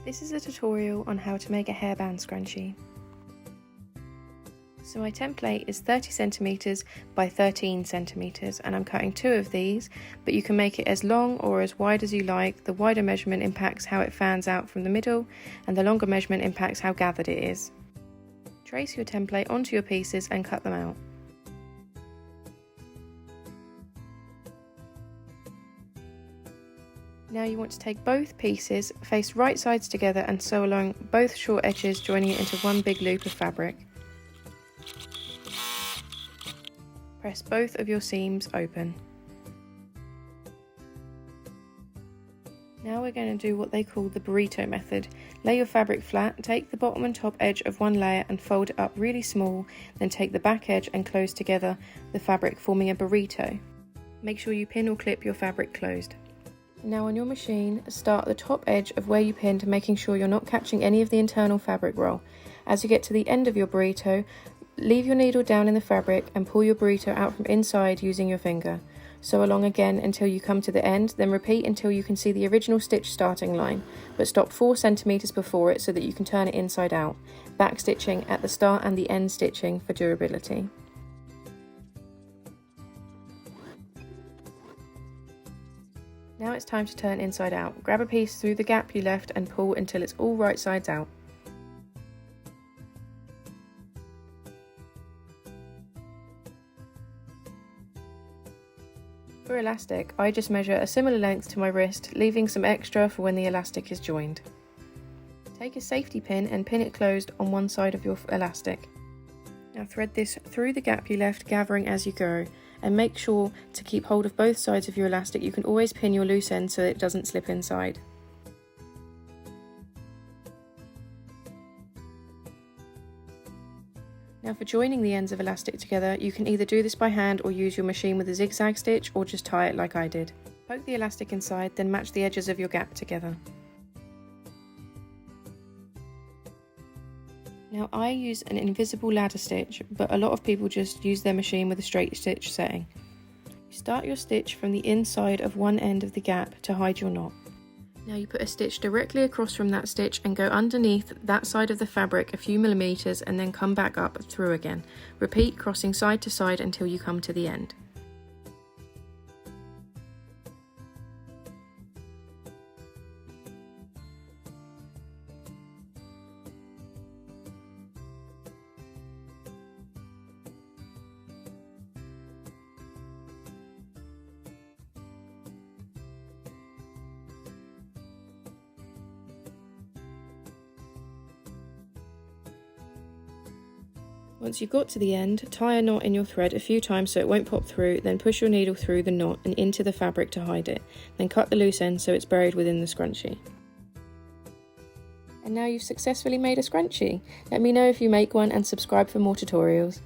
This is a tutorial on how to make a hairband scrunchie. So my template is 30 centimeters by 13 centimeters, and I'm cutting 2 of these, but you can make it as long or as wide as you like. The wider measurement impacts how it fans out from the middle, and the longer measurement impacts how gathered it is. Trace your template onto your pieces and cut them out. Now you want to take both pieces, face right sides together and sew along both short edges, joining it into one big loop of fabric. Press both of your seams open. Now we're going to do what they call the burrito method. Lay your fabric flat, take the bottom and top edge of one layer and fold it up really small, then take the back edge and close together the fabric, forming a burrito. Make sure you pin or clip your fabric closed. Now on your machine, start at the top edge of where you pinned, making sure you're not catching any of the internal fabric roll. As you get to the end of your burrito, leave your needle down in the fabric and pull your burrito out from inside using your finger. Sew along again until you come to the end, then repeat until you can see the original stitch starting line, but stop 4 centimeters before it so that you can turn it inside out. Back stitching at the start and the end stitching for durability. Now it's time to turn inside out. Grab a piece through the gap you left and pull until it's all right sides out. For elastic, I just measure a similar length to my wrist, leaving some extra for when the elastic is joined. Take a safety pin and pin it closed on one side of your elastic. Now thread this through the gap you left, gathering as you go, and make sure to keep hold of both sides of your elastic. You can always pin your loose end so it doesn't slip inside. Now for joining the ends of elastic together, you can either do this by hand or use your machine with a zigzag stitch, or just tie it like I did. Poke the elastic inside, then match the edges of your gap together. Now I use an invisible ladder stitch, but a lot of people just use their machine with a straight stitch setting. You start your stitch from the inside of one end of the gap to hide your knot. Now you put a stitch directly across from that stitch and go underneath that side of the fabric a few millimeters and then come back up through again. Repeat, crossing side to side until you come to the end. Once you've got to the end, tie a knot in your thread a few times so it won't pop through, then push your needle through the knot and into the fabric to hide it. Then cut the loose end so it's buried within the scrunchie. And now you've successfully made a scrunchie. Let me know if you make one and subscribe for more tutorials.